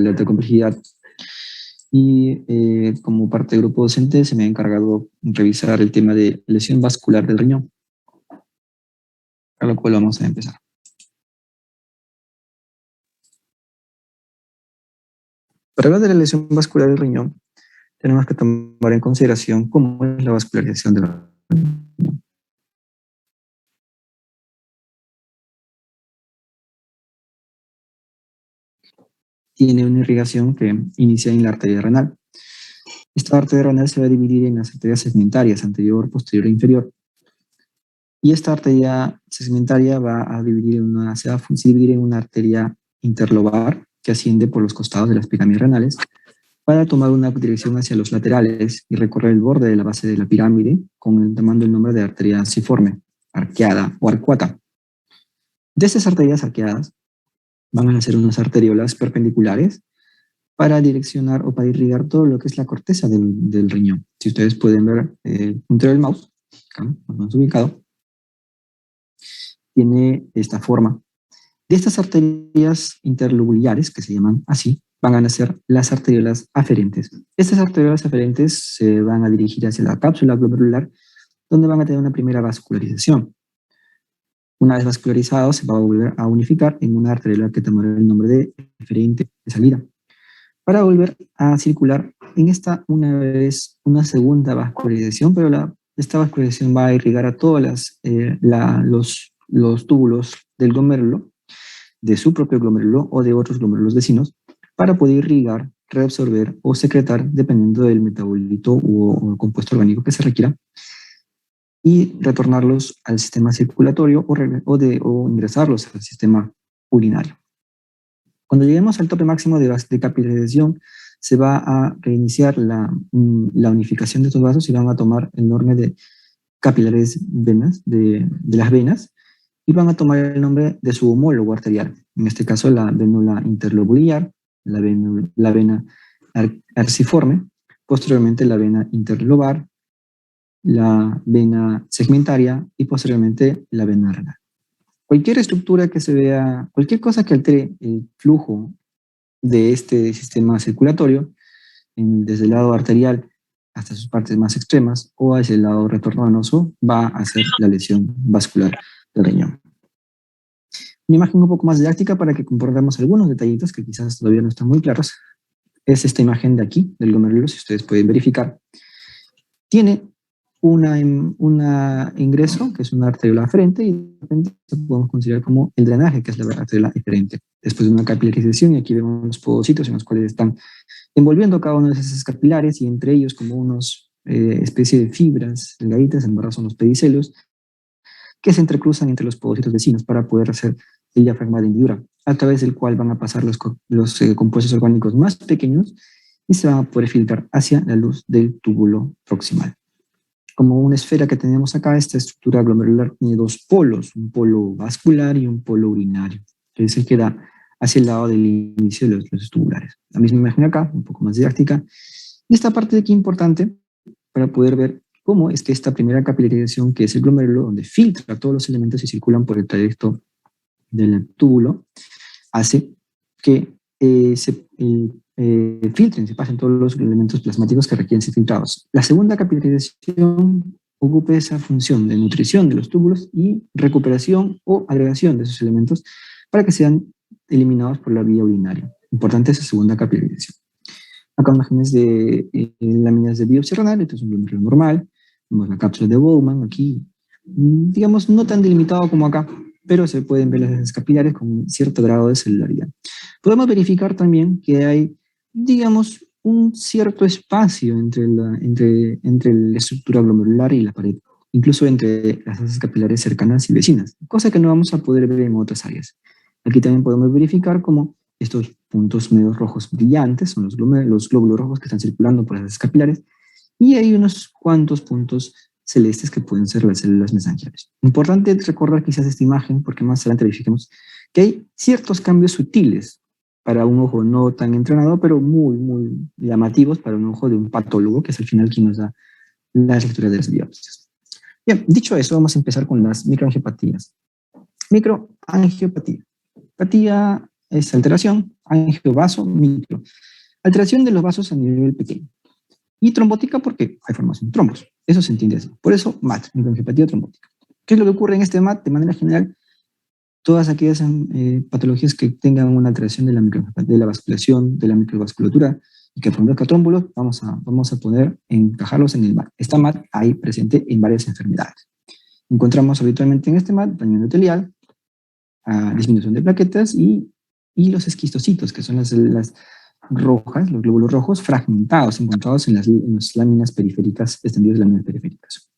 de alta complejidad. Y como parte del grupo docente se me ha encargado revisar el tema de lesión vascular del riñón, a lo cual vamos a empezar. Para hablar de la lesión vascular del riñón, tenemos que tomar en consideración cómo es la vascularización del riñón. Tiene una irrigación que inicia en la arteria renal. Esta arteria renal se va a dividir en las arterias segmentarias, anterior, posterior e inferior. Y esta arteria segmentaria se va a dividir en una arteria interlobar que asciende por los costados de las pirámides renales para tomar una dirección hacia los laterales y recorrer el borde de la base de la pirámide tomando el nombre de arteria ciforme, arqueada o arcuata. De estas arterias arqueadas van a ser unas arteriolas perpendiculares para direccionar o para irrigar todo lo que es la corteza del riñón. Si ustedes pueden ver el puntero del mouse, acá, más ubicado, tiene esta forma. De estas arterias interlobulares, que se llaman así, van a nacer las arteriolas aferentes. Estas arteriolas aferentes se van a dirigir hacia la cápsula glomerular, donde van a tener una primera vascularización. Una vez vascularizado, se va a volver a unificar en una arteriola que tomará el nombre de eferente de salida, para volver a circular en esta una segunda vascularización, pero esta vascularización va a irrigar a todos los túbulos del glomérulo, de su propio glomérulo o de otros glomérulos vecinos, para poder irrigar, reabsorber o secretar, dependiendo del metabolito o compuesto orgánico que se requiera, y retornarlos al sistema circulatorio o ingresarlos al sistema urinario. Cuando lleguemos al tope máximo de capilarización, se va a reiniciar la unificación de estos vasos y van a tomar el nombre de capilares venas, de las venas, y van a tomar el nombre de su homólogo arterial. En este caso, la vénula interlobular, la vena arciforme, posteriormente la vena interlobar, la vena segmentaria y posteriormente la vena renal. Cualquier estructura que se vea, cualquier cosa que altere el flujo de este sistema circulatorio, desde el lado arterial hasta sus partes más extremas o hacia el lado retornoso, va a hacer la lesión vascular del riñón. Una imagen un poco más didáctica para que comprendamos algunos detallitos que quizás todavía no están muy claros. Es esta imagen de aquí, del glomérulo, si ustedes pueden verificar. Tiene un ingreso, que es una arteriola aferente, y de repente lo podemos considerar como el drenaje, que es la arteriola eferente. Después de una capilarización, y aquí vemos los podocitos en los cuales están envolviendo cada uno de esos capilares, y entre ellos como unos especie de fibras delgaditas, en verdad son los pedicelios, que se entrecruzan entre los podocitos vecinos para poder hacer el diafragma de hendidura, a través del cual van a pasar los compuestos orgánicos más pequeños y se van a poder filtrar hacia la luz del túbulo proximal. Como una esfera que tenemos acá, esta estructura glomerular tiene dos polos, un polo vascular y un polo urinario, que es el que da hacia el lado del inicio de los tubulares. La misma imagen acá, un poco más didáctica. Y esta parte de aquí importante para poder ver cómo es que esta primera capilarización, que es el glomérulo, donde filtra todos los elementos y circulan por el trayecto del túbulo, hace que filtren, se pasen todos los elementos plasmáticos que requieren ser filtrados. La segunda capilarización ocupa esa función de nutrición de los túbulos y recuperación o agregación de esos elementos para que sean eliminados por la vía urinaria. Importante esa segunda capilarización. Acá imágenes de láminas de biopsia renal, esto es un glomérulo normal. Vemos la cápsula de Bowman aquí, digamos, no tan delimitado como acá, pero se pueden ver las venas capilares con cierto grado de celularidad. Podemos verificar también que hay, digamos, un cierto espacio entre la estructura glomerular y la pared, incluso entre las venas capilares cercanas y vecinas, cosa que no vamos a poder ver en otras áreas. Aquí también podemos verificar cómo estos puntos medios rojos brillantes son los glóbulos rojos que están circulando por las venas capilares, y hay unos cuantos puntos celestes que pueden ser las células mesangiales. Importante recordar quizás esta imagen, porque más adelante verifiquemos que hay ciertos cambios sutiles para un ojo no tan entrenado, pero muy, muy llamativos para un ojo de un patólogo, que es al final quien nos da la lectura de las biopsias. Bien, dicho eso, vamos a empezar con las microangiopatías. Microangiopatía. Apatía es alteración angiovaso micro. Alteración de los vasos a nivel pequeño. Y trombótica porque hay formación de trombos. Eso se entiende así. Por eso, MAT, microangiopatía trombótica. ¿Qué es lo que ocurre en este MAT? De manera general, todas aquellas patologías que tengan una alteración de la vasculación, de la microvasculatura, y que produzca trómbolos, vamos a poder encajarlos en el MAT. Está MAT ahí presente en varias enfermedades. Encontramos habitualmente en este MAT daño endotelial, disminución de plaquetas y los esquistocitos, que son las células rojas, los glóbulos rojos fragmentados, encontrados en las láminas periféricas, extendidas láminas periféricas.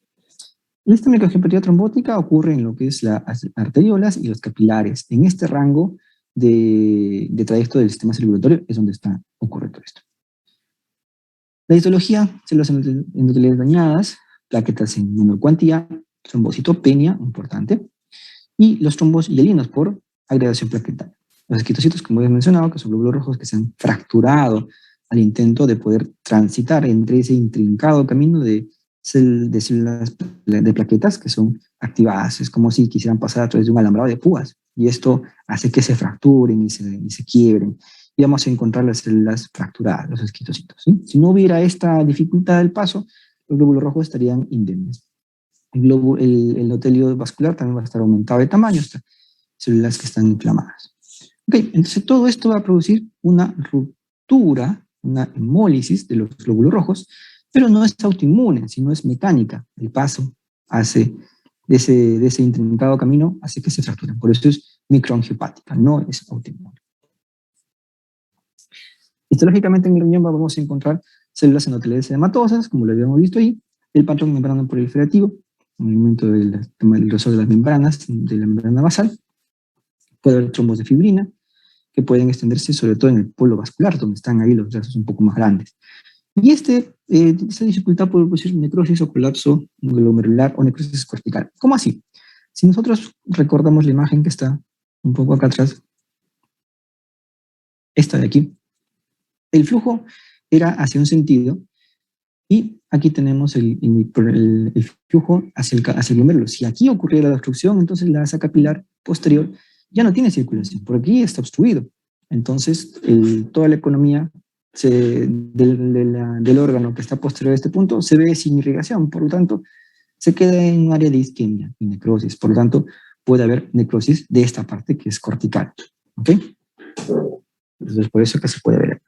Esta microangiopatía trombótica ocurre en lo que es las arteriolas y los capilares. En este rango de trayecto del sistema circulatorio es donde ocurre todo esto. La histología, células endoteliales dañadas, plaquetas en menor cuantía, trombocitopenia, importante, y los trombos hialinos por agregación plaquetaria. Los esquistocitos, como he mencionado, que son glóbulos rojos que se han fracturado al intento de poder transitar entre ese intrincado camino de células de plaquetas que son activadas. Es como si quisieran pasar a través de un alambrado de púas, y esto hace que se fracturen y se quiebren. Y vamos a encontrar las células fracturadas, los esquistocitos, ¿sí? Si no hubiera esta dificultad del paso, los glóbulos rojos estarían indemnes. El endotelio vascular también va a estar aumentado de tamaño, células que están inflamadas. Ok, entonces todo esto va a producir una ruptura, una hemólisis de los glóbulos rojos, pero no es autoinmune, sino es mecánica. El paso de ese intrincado camino hace que se fracturen. Por eso es microangiopática, no es autoinmune. Histológicamente en el riñón vamos a encontrar células endoteliales edematosas, como lo habíamos visto ahí, el patrón membrano proliferativo, movimiento del grosor de las membranas, de la membrana basal. Puede haber trombos de fibrina, que pueden extenderse sobre todo en el polo vascular, donde están ahí los brazos un poco más grandes. Y esta dificultad puede producir necrosis o colapso glomerular o necrosis cortical. ¿Cómo así? Si nosotros recordamos la imagen que está un poco acá atrás, esta de aquí, el flujo era hacia un sentido, y aquí tenemos el flujo hacia el glomérulo. Si aquí ocurriera la obstrucción, entonces la asa capilar posterior ya no tiene circulación, por aquí está obstruido. Entonces, toda la economía del órgano que está posterior a este punto se ve sin irrigación, por lo tanto, se queda en un área de isquemia y necrosis. Por lo tanto, puede haber necrosis de esta parte que es cortical. ¿Ok? Entonces, por eso que se puede ver.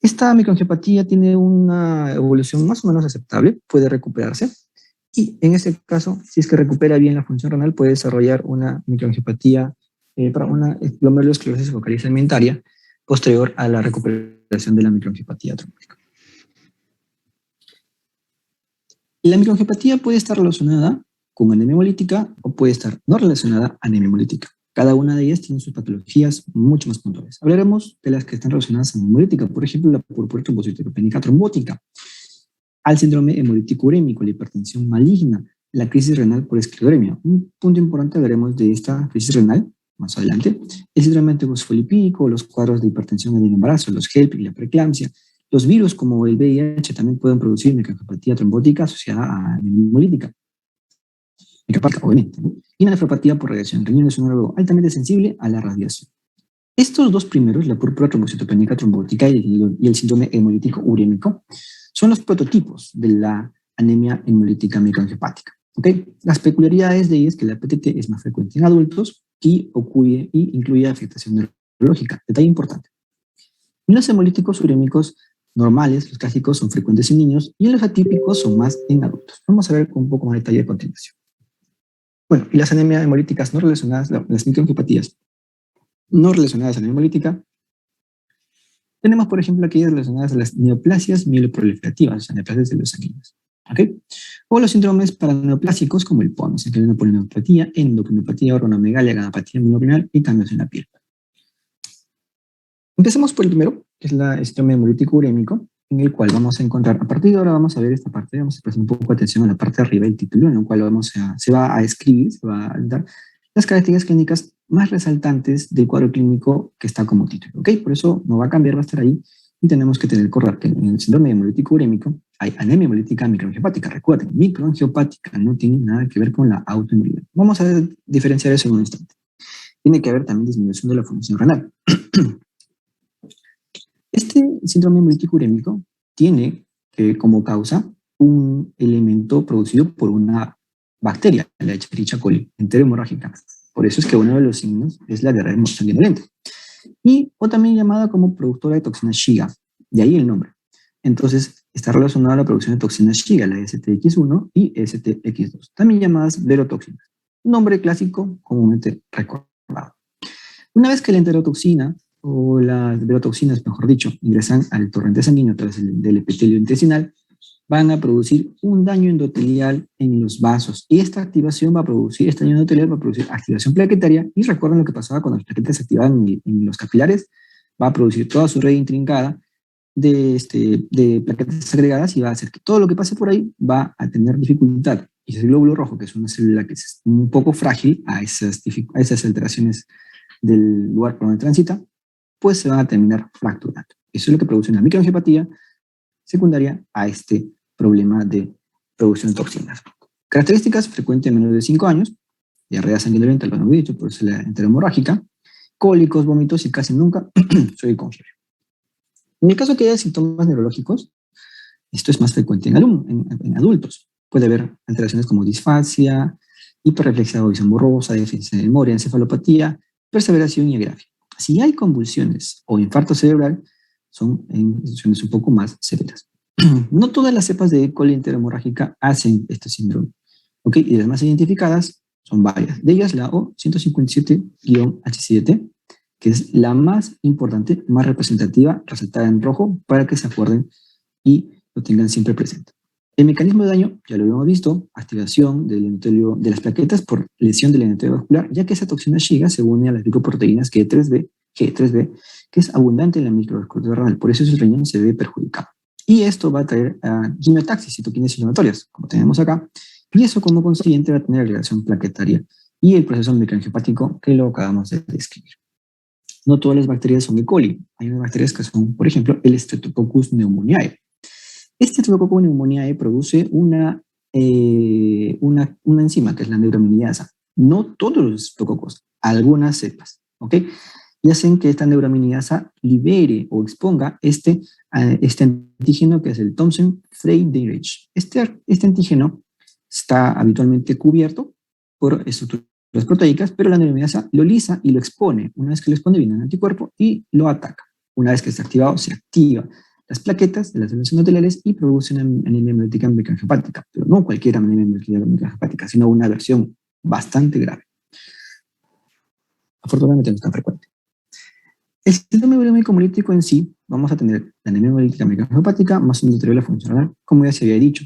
Esta microangiopatía tiene una evolución más o menos aceptable, puede recuperarse, y en este caso, si es que recupera bien la función renal, puede desarrollar una microangiopatía para una glomerulosclerosis focal y segmentaria posterior a la recuperación de la microangiopatía trombótica. La microangiopatía puede estar relacionada con anemia hemolítica o puede estar no relacionada a anemia hemolítica. Cada una de ellas tiene sus patologías mucho más puntuales. Hablaremos de las que están relacionadas a anemia hemolítica, por ejemplo, la purpura trombocitopénica trombótica, al síndrome hemolítico urémico, la hipertensión maligna, la crisis renal por esclerodermia. Un punto importante, hablaremos de esta crisis renal más adelante, el síndrome fosfolipídico, los cuadros de hipertensión en el embarazo, los HELP y la preeclampsia. Los virus como el VIH también pueden producir microangiopatía trombótica asociada a anemia hemolítica. Microangiopatía, obviamente, ¿no? Y una nefropatía por radiación. El riñón es un órgano altamente sensible a la radiación. Estos dos primeros, la púrpura trombocitopénica trombótica y el síndrome hemolítico urémico, son los prototipos de la anemia hemolítica microangiopática. ¿Okay? Las peculiaridades de ellas es que la PTT es más frecuente en adultos y incluye afectación neurológica. Detalle importante. En los hemolíticos urémicos normales, los clásicos, son frecuentes en niños, y en los atípicos son más en adultos. Vamos a ver con un poco más de detalle a continuación. Bueno, y las anemias hemolíticas no relacionadas, las microangiopatías no relacionadas a la anemia hemolítica, tenemos, por ejemplo, aquellas relacionadas a las neoplasias mieloproliferativas, o sea, neoplasias de los sanguíneos. ¿Okay? O los síndromes paraneoplásicos como el PONS, que es una polineopatía, endocrinopatía, organomegalia, ganapatía monoclonal y cambios en la piel. Empecemos por el primero, que es el síndrome hemolítico urémico, en el cual vamos a encontrar, a partir de ahora vamos a ver esta parte, vamos a prestar un poco de atención a la parte de arriba del título, en el cual se va a escribir, se va a dar las características clínicas más resaltantes del cuadro clínico que está como título. ¿Ok? Por eso no va a cambiar, va a estar ahí, y tenemos que tener correcto que en el síndrome hemolítico urémico hay anemia hemolítica microangiopática. Recuerden, microangiopática no tiene nada que ver con la autoinmunidad. Vamos a diferenciar eso en un instante. tiene que haber también disminución de la función renal. Este síndrome hemolítico-urémico tiene como causa un elemento producido por una bacteria, la Escherichia coli, enterohemorrágica. Por eso es que uno de los signos es la diarrea sanguinolenta. O también llamada como productora de toxina Shiga, de ahí el nombre. Entonces, está relacionada a la producción de toxinas Shiga, la STX1 y STX2, también llamadas verotoxinas. Nombre clásico comúnmente recordado. Una vez que la enterotoxina o las verotoxinas, mejor dicho, ingresan al torrente sanguíneo a través del epitelio intestinal, van a producir un daño endotelial en los vasos. Y esta activación va a producir, este daño endotelial va a producir activación plaquetaria. Y recuerdan lo que pasaba cuando las plaquetas se activaban en los capilares, va a producir toda su red intrincada de plaquetas agregadas y va a hacer que todo lo que pase por ahí va a tener dificultad. Y ese glóbulo rojo, que es una célula que es un poco frágil a esas alteraciones del lugar por donde transita, pues se van a terminar fracturando. Eso es lo que produce una microangiopatía secundaria a este problema de producción de toxinas. Características: frecuente en menores de 5 años, diarrea sanguinolenta, lo hemos dicho, por eso la enteromorrágica, cólicos, vómitos y casi nunca soy con fiebre. En el caso que haya síntomas neurológicos, esto es más frecuente en adultos. Puede haber alteraciones como disfasia, hiperreflexia o visión borrosa, deficiencia de memoria, encefalopatía, perseveración y agrafia. Si hay convulsiones o infarto cerebral, son en situaciones un poco más severas. No todas las cepas de coli enterohemorrágica hacen este síndrome, ¿ok? Y las más identificadas son varias. De ellas la O157-H7, que es la más importante, más representativa, resaltada en rojo, para que se acuerden y lo tengan siempre presente. El mecanismo de daño, ya lo habíamos visto: activación del endotelio, de las plaquetas por lesión del endotelio vascular, ya que esa toxina Shiga se une a las glicoproteínas G3B, que es abundante en la microvasculatura renal, por eso el riñón se ve perjudicado. Y esto va a traer quimiotaxis, citoquinas inflamatorias, como tenemos acá, y eso como consiguiente va a tener agregación plaquetaria y el proceso microangiopático que lo acabamos de describir. No todas las bacterias son E. coli. Hay unas bacterias que son, por ejemplo, el Streptococcus pneumoniae. Este Streptococcus pneumoniae produce una enzima que es la neuraminidasa. No todos los estreptococos, algunas cepas, ¿ok? Y hacen que esta neuraminidasa libere o exponga este antígeno que es el Thomson-Friedrich. Este antígeno está habitualmente cubierto por estructuras proteicas, pero la neuraminidasa lo lisa y lo expone. Una vez que lo expone, viene un anticuerpo y lo ataca. Una vez que está activado, se activa las plaquetas de las células endoteliales y produce una anemia hemolítica microangiopática, pero no cualquier anemia hemolítica microangiopática, sino una versión bastante grave. Afortunadamente no es tan frecuente. El síndrome urémico hemolítico en sí, vamos a tener la anemia hemolítica microangiopática más un deterioro funcional, como ya se había dicho.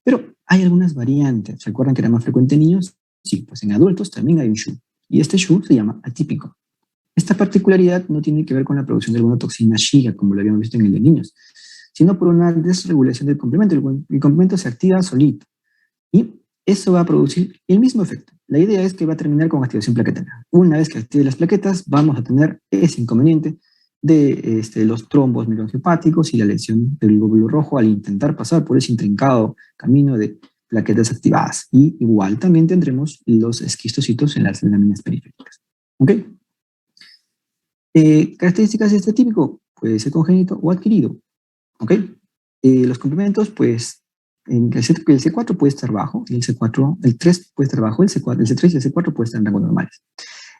Pero hay algunas variantes. ¿Se acuerdan que era más frecuente en niños? Sí, pues en adultos también hay un SHU. Y este SHU se llama atípico. Esta particularidad no tiene que ver con la producción de alguna toxina Shiga, como lo habíamos visto en el de niños, sino por una desregulación del complemento. El complemento se activa solito y eso va a producir el mismo efecto. La idea es que va a terminar con activación plaquetaria. Una vez que active las plaquetas, vamos a tener ese inconveniente de los trombos microangiopáticos y la lesión del glóbulo rojo al intentar pasar por ese intrincado camino de plaquetas activadas. Y igual también tendremos los esquistocitos en las láminas periféricas. ¿Ok? Características de este típico: puede ser congénito o adquirido. ¿Ok? Los complementos, pues, el C4 puede estar bajo, y el 3 puede estar bajo, el C3 y el C4 puede estar en rangos normales.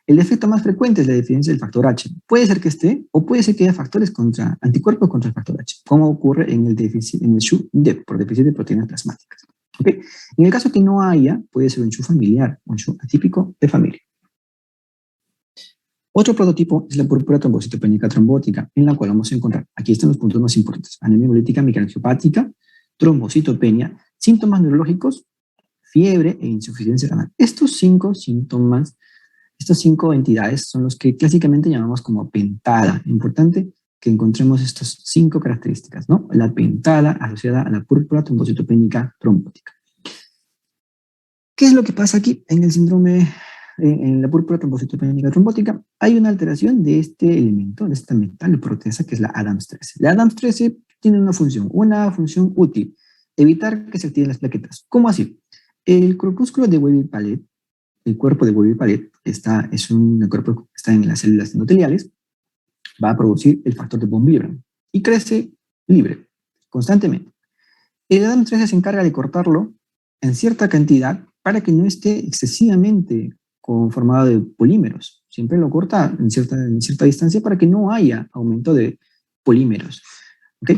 El defecto más frecuente es la deficiencia del factor H. Puede ser que esté, o puede ser que haya factores anticuerpos contra el factor H, como ocurre en el SHU por déficit de proteínas plasmáticas. ¿Okay? En el caso que no haya, puede ser un SHU familiar, un SHU atípico de familia. Otro prototipo es la púrpura trombocitopénica trombótica, en la cual vamos a encontrar, aquí están los puntos más importantes: anemia hemolítica microangiopática, trombocitopenia, síntomas neurológicos, fiebre e insuficiencia renal. Estos 5 síntomas, estas 5 entidades son los que clásicamente llamamos como pentada. Importante que encontremos estas 5 características, ¿no? La pentada asociada a la púrpura trombocitopénica trombótica. ¿Qué es lo que pasa aquí en el síndrome, en la púrpura trombocitopénica trombótica? Hay una alteración de este elemento, de esta metal proteasa, que es la ADAMS13. La ADAMS13 tiene una función útil: evitar que se activen las plaquetas. ¿Cómo así? El corpúsculo de Weber-Palette el cuerpo de Weber-Palette es un cuerpo que está en las células endoteliales, va a producir el factor de von Willebrand y crece libre, constantemente. El ADAMTS13 se encarga de cortarlo en cierta cantidad para que no esté excesivamente conformado de polímeros. Siempre lo corta en cierta distancia para que no haya aumento de polímeros. ¿Ok?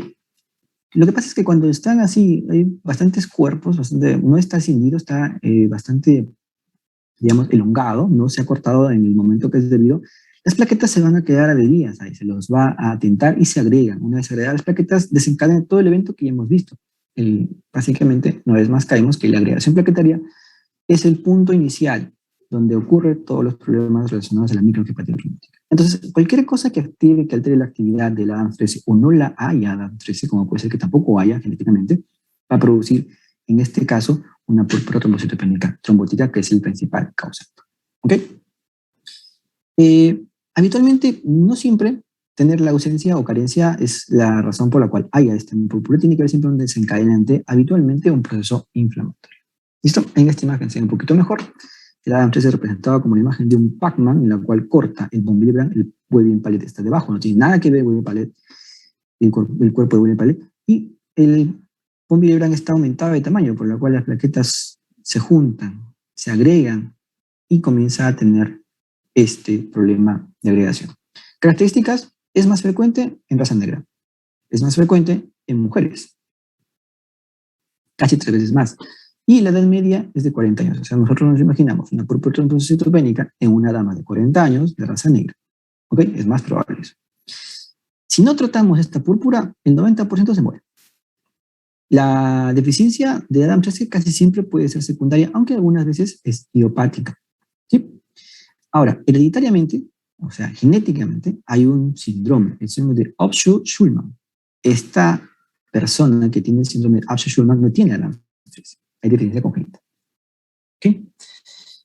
Lo que pasa es que cuando están así, hay bastantes cuerpos, no está cindido, está bastante, digamos, elongado, no se ha cortado en el momento que es debido. Las plaquetas se van a quedar adheridas ahí, se los va a atentar y se agregan. Una vez agregadas las plaquetas, desencadenan todo el evento que ya hemos visto. Básicamente, una vez más caemos que la agregación plaquetaria es el punto inicial donde ocurren todos los problemas relacionados a la microangiopatía trombótica. Entonces, cualquier cosa que active, que altere la actividad del ADAMTS13 o no la haya ADAMTS13, como puede ser que tampoco haya genéticamente, va a producir, en este caso, una púrpura trombocitopénica trombótica, que es el principal causante. ¿Ok? Habitualmente, no siempre tener la ausencia o carencia es la razón por la cual haya esta púrpura. Tiene que haber siempre un desencadenante, habitualmente un proceso inflamatorio. ¿Listo? En esta imagen se ve un poquito mejor. El ADAMTS es representado como la imagen de un Pac-Man en la cual corta el von Willebrand, el Weber-Palette está debajo, no tiene nada que ver Weber-Palette, el cuerpo de Weber-Palette, y el von Willebrand está aumentado de tamaño, por lo cual las plaquetas se juntan, se agregan y comienza a tener este problema de agregación. Características: es más frecuente en raza negra, es más frecuente en mujeres, casi 3 veces más. Y la edad media es de 40 años. O sea, nosotros nos imaginamos una púrpura trombocitopénica en una dama de 40 años de raza negra. ¿Ok? Es más probable eso. Si no tratamos esta púrpura, el 90% se muere. La deficiencia de ADAMTS casi siempre puede ser secundaria, aunque algunas veces es idiopática. ¿Sí? Ahora, hereditariamente, o sea, genéticamente, hay un síndrome, el síndrome de Upshaw-Schulman. Esta persona que tiene el síndrome de Upshaw-Schulman no tiene ADAMTS. Hay deficiencia congénita. ¿Okay?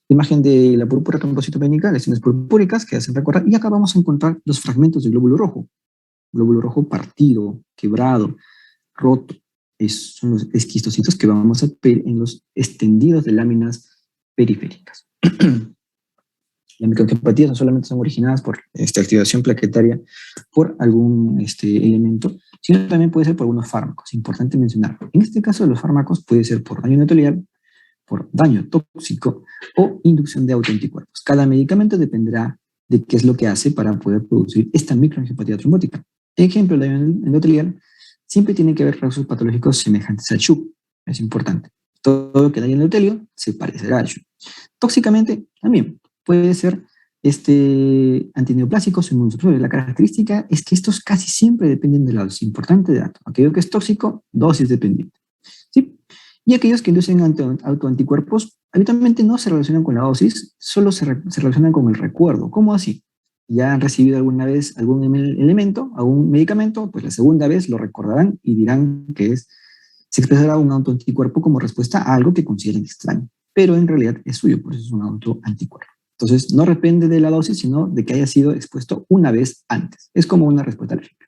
Imagen de la púrpura trombocitopénica, lesiones purpúricas que hacen recordar, y acá vamos a encontrar los fragmentos del glóbulo rojo partido, quebrado, roto. Son los esquistocitos que vamos a ver en los extendidos de láminas periféricas. Las microangiopatías no solamente son originadas por activación plaquetaria por algún elemento, sino también puede ser por algunos fármacos. Importante mencionar. En este caso, los fármacos puede ser por daño endotelial, por daño tóxico o inducción de autoanticuerpos. Cada medicamento dependerá de qué es lo que hace para poder producir esta microangiopatía trombótica. Ejemplo, el daño endotelial siempre tiene que ver con rasgos patológicos semejantes al SHUG. Es importante. Todo lo que daña el endotelio se parecerá al SHUG. Tóxicamente, también puede ser antineoplásicos o inmunosupresores. La característica es que estos casi siempre dependen de la dosis. Importante dato. Aquello que es tóxico, dosis dependiente. ¿Sí? Y aquellos que inducen autoanticuerpos habitualmente no se relacionan con la dosis, solo se relacionan con el recuerdo. ¿Cómo así? Ya han recibido alguna vez algún elemento, algún medicamento, pues la segunda vez lo recordarán y dirán que se expresará un autoanticuerpo como respuesta a algo que consideren extraño, pero en realidad es suyo, por eso es un autoanticuerpo. Entonces, no depende de la dosis, sino de que haya sido expuesto una vez antes. Es como una respuesta alérgica.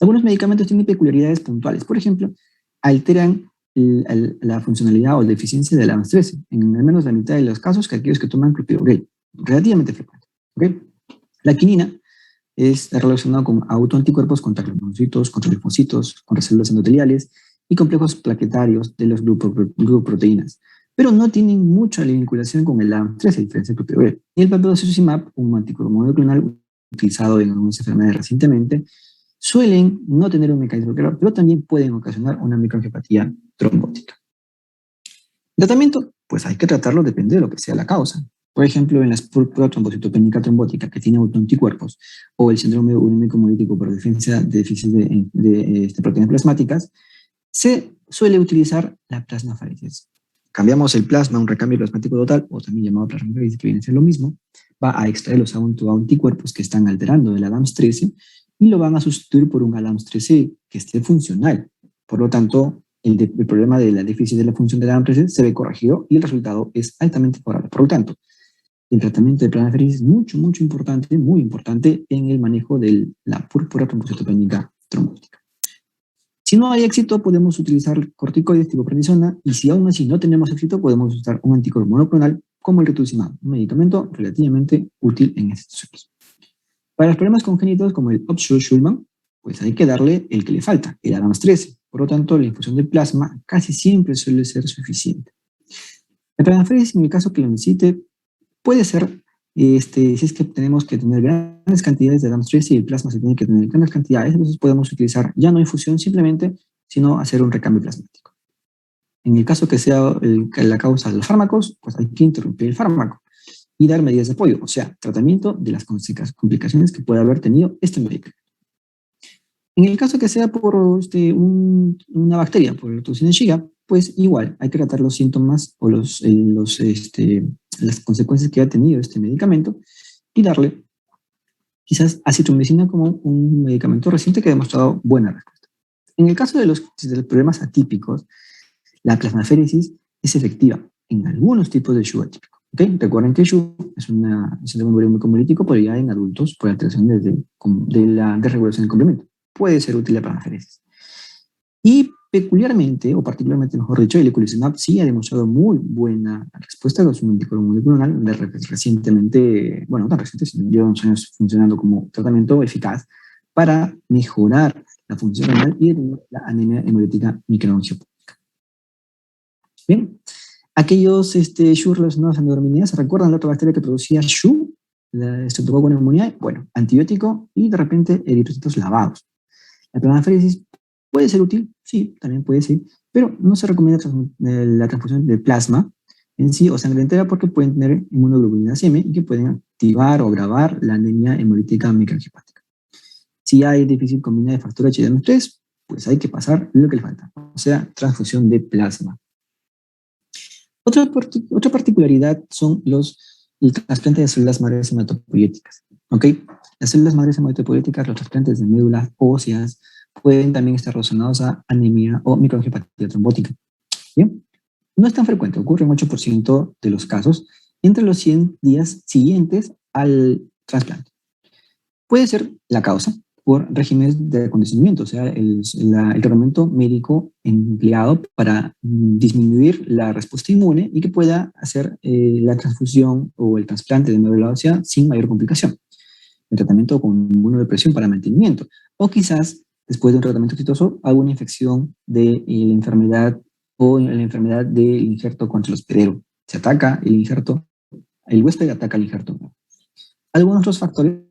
Algunos medicamentos tienen peculiaridades puntuales. Por ejemplo, alteran la funcionalidad o la eficiencia del ADAMTS13 en al menos la mitad de los casos que aquellos que toman clopidogrel. Relativamente frecuente. ¿Okay? La quinina es relacionada con autoanticuerpos contra glucomonocitos, contra linfocitos, contra células endoteliales y complejos plaquetarios de las glucoproteínas, pero no tienen mucha vinculación con el ADAMTS13, a diferencia del clopidogrel. Y el bevacizumab, un anticuerpo monoclonal utilizado en algunas enfermedades recientemente, suelen no tener un mecanismo claro, pero también pueden ocasionar una microangiopatía trombótica. El tratamiento, pues hay que tratarlo, depende de lo que sea la causa. Por ejemplo, en la púrpura trombocitopénica trombótica que tiene autoanticuerpos o el síndrome urémico hemolítico por deficiencia de proteínas plasmáticas, se suele utilizar la plasmafaresis. Cambiamos el plasma a un recambio plasmático total, o también llamado plasmafaresis, que viene a ser lo mismo, va a extraer los autoanticuerpos que están alterando el ADAMTS13 y lo van a sustituir por un ADAMTS13 que esté funcional. Por lo tanto, el problema de la déficit de la función del ADAMTS13 se ve corregido y el resultado es altamente favorable. Por lo tanto, el tratamiento de plasmafaresis es muy importante en el manejo de la púrpura trombocitopénica trombótica. Si no hay éxito, podemos utilizar corticoides tipo prednisona, y si aún así no tenemos éxito, podemos usar un anticuerpo monoclonal como el rituximab, un medicamento relativamente útil en estos situaciones. Para los problemas congénitos como el Upshaw-Schulman, pues hay que darle el que le falta, el ADAMTS 13. Por lo tanto, la infusión de plasma casi siempre suele ser suficiente. La plasmaféresis, en el caso que lo necesite, puede ser, si es que tenemos que tener grandes cantidades de ADAMTS 13 y el plasma se tiene que tener grandes cantidades, entonces podemos utilizar ya no infusión simplemente, sino hacer un recambio plasmático. En el caso que sea la causa de los fármacos, pues hay que interrumpir el fármaco y dar medidas de apoyo, o sea, tratamiento de las complicaciones que puede haber tenido este medicamento. En el caso que sea por una bacteria, por la toxina Shiga, pues igual hay que tratar los síntomas o las consecuencias que ha tenido este medicamento y darle quizás acitromicina como un medicamento reciente que ha demostrado buena respuesta. En el caso de los problemas atípicos, la plasmaféresis es efectiva en algunos tipos de SHU atípico. ¿Okay? Recuerden que SHU es un síndrome hemolítico, pero ya en adultos por alteración de la desregulación del complemento. Puede ser útil la plasmaféresis. Y peculiarmente, o particularmente, mejor dicho, el eculizumab sí ha demostrado muy buena respuesta con su anticuerpo monoclonal recientemente, bueno, no tan reciente, lleva unos años funcionando como tratamiento eficaz para mejorar la función renal y la anemia hemolítica microangiopática. Bien, aquellos SHU relacionados a neutropenia, ¿se recuerdan la otra bacteria que producía SHU? La Streptococcus pneumoniae, bueno, antibiótico y de repente eritrocitos lavados. La plasmaféresis puede ser útil, sí, también puede ser, pero no se recomienda la transfusión de plasma en sí o sangre entera porque pueden tener inmunoglobulinas M y que pueden activar o agravar la anemia hemolítica microangiopática. Si hay déficit combinado de factor H3, pues hay que pasar lo que le falta, o sea, transfusión de plasma. Otra particularidad son el trasplante de células madres hematopoyéticas. ¿Ok? Las células madres hematopoyéticas, los trasplantes de médulas óseas, pueden también estar relacionados a anemia o microangiopatía trombótica. ¿Bien? No es tan frecuente, ocurre en 8% de los casos entre los 100 días siguientes al trasplante. Puede ser la causa por regímenes de acondicionamiento, o sea, el tratamiento médico empleado para disminuir la respuesta inmune y que pueda hacer la transfusión o el trasplante de médula ósea sin mayor complicación. El tratamiento con inmunodepresión para mantenimiento, o quizás después de un tratamiento exitoso, alguna infección de la enfermedad o la enfermedad del injerto contra el hospedero. Se ataca el injerto, el huésped ataca el injerto. Algunos otros factores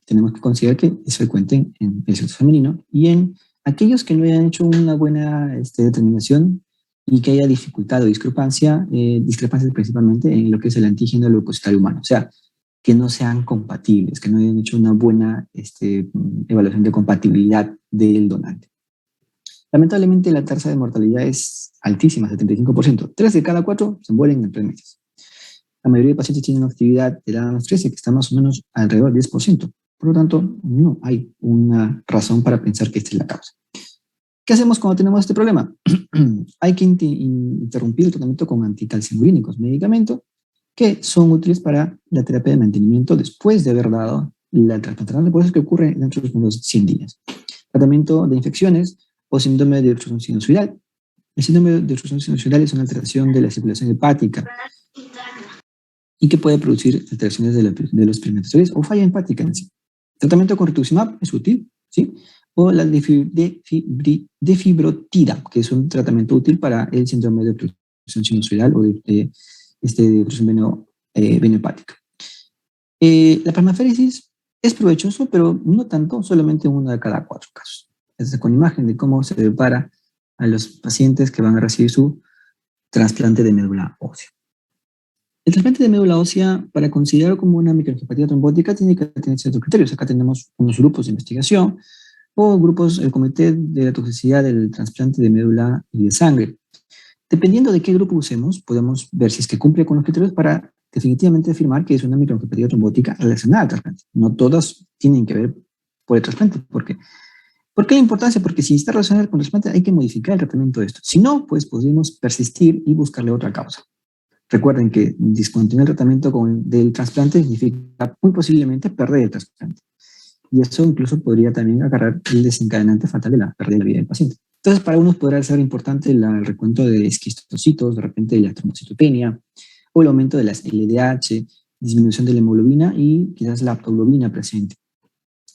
tenemos que considerar que es frecuente en el sexo femenino y en aquellos que no hayan hecho una buena determinación y que haya dificultad o discrepancias principalmente en lo que es el antígeno leucocitario humano, o sea, que no sean compatibles, que no hayan hecho una buena evaluación de compatibilidad del donante. Lamentablemente la tasa de mortalidad es altísima, 75%. 3 de cada 4 se mueren en 3 meses. La mayoría de pacientes tienen una actividad de la 13 que está más o menos alrededor del 10%. Por lo tanto, no hay una razón para pensar que esta es la causa. ¿Qué hacemos cuando tenemos este problema? Hay que interrumpir el tratamiento con anticalcinurínicos, medicamentos que son útiles para la terapia de mantenimiento después de haber dado la transplantación. Por eso es que ocurre dentro de los primeros 100 días. Tratamiento de infecciones o síndrome de obstrucción sinusoidal. El síndrome de obstrucción sinusoidal es una alteración de la circulación hepática y que puede producir alteraciones de los espermatozoides o falla hepática en sí. Tratamiento con rituximab es útil, ¿sí? O la defibrotida, que es un tratamiento útil para el síndrome de obstrucción sinusoidal o de obstrucción venohepática. La plasmaféresis es provechoso, pero no tanto, solamente uno de cada 4 casos. Esta es con imagen de cómo se prepara a los pacientes que van a recibir su trasplante de médula ósea. El trasplante de médula ósea, para considerarlo como una microangiopatía trombótica, tiene que tener ciertos criterios. Acá tenemos unos grupos de investigación o grupos, el Comité de la Toxicidad del Trasplante de Médula y de Sangre. Dependiendo de qué grupo usemos, podemos ver si es que cumple con los criterios para definitivamente afirmar que es una microangiopatía trombótica relacionada al trasplante. No todas tienen que ver por el trasplante. ¿Por qué la importancia? Porque si está relacionada con el trasplante, hay que modificar el tratamiento de esto. Si no, pues podríamos persistir y buscarle otra causa. Recuerden que discontinuar el tratamiento del trasplante significa muy posiblemente perder el trasplante. Y eso incluso podría también agarrar el desencadenante fatal de la pérdida de la vida del paciente. Entonces, para unos podrá ser importante el recuento de esquistocitos, de repente de la trombocitopenia, o el aumento de las LDH, disminución de la hemoglobina y quizás la aptoglobina presente.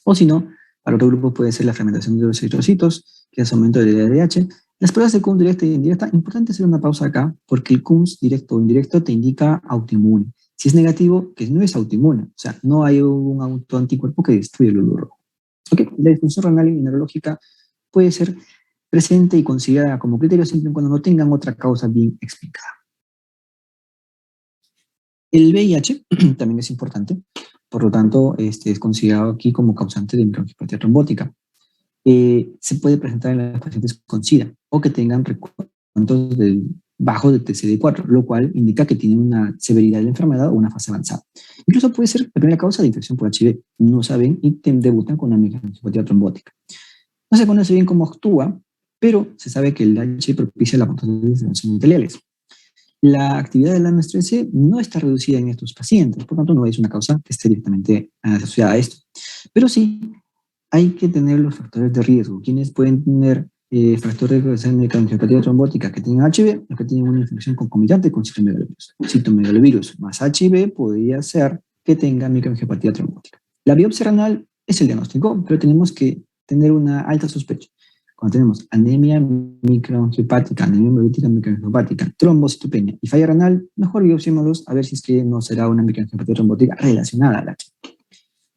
O si no, para otro grupo puede ser la fermentación de los eritrocitos, que es aumento del LDH. Las pruebas de Coombs directa e indirecta, importante hacer una pausa acá, porque el Coombs directo o indirecto te indica autoinmune. Si es negativo, que no es autoinmune, o sea, no hay un autoanticuerpo que destruye el glóbulo rojo. Okay. La disfunción renal y neurológica puede ser presente y considerada como criterio siempre y cuando no tengan otra causa bien explicada. El VIH también es importante, por lo tanto, es considerado aquí como causante de microangiopatía trombótica. Se puede presentar en las pacientes con SIDA o que tengan recuentos bajos de TCD4, lo cual indica que tienen una severidad de la enfermedad o una fase avanzada. Incluso puede ser la primera causa de infección por HIV. No saben y debutan con una microangiopatía trombótica. No se conoce bien cómo actúa, pero se sabe que el HIV propicia la apoptosis de inflamaciones epiteliales. La actividad del MS-13 no está reducida en estos pacientes, por tanto no es una causa que esté directamente asociada a esto. Pero sí hay que tener los factores de riesgo. ¿Quiénes pueden tener factores de microangiopatía trombótica que tienen HIV o que tienen una infección concomitante con citomegalovirus? Citomegalovirus más HIV podría ser que tenga microangiopatía trombótica. La biopsia renal es el diagnóstico, pero tenemos que tener una alta sospecha. Cuando tenemos anemia microangiopática, anemia hemolítica microangiopática, trombocitopenia y falla renal, mejor biopsiémoslos a ver si es que no será una microangiopatía trombótica relacionada al HIV.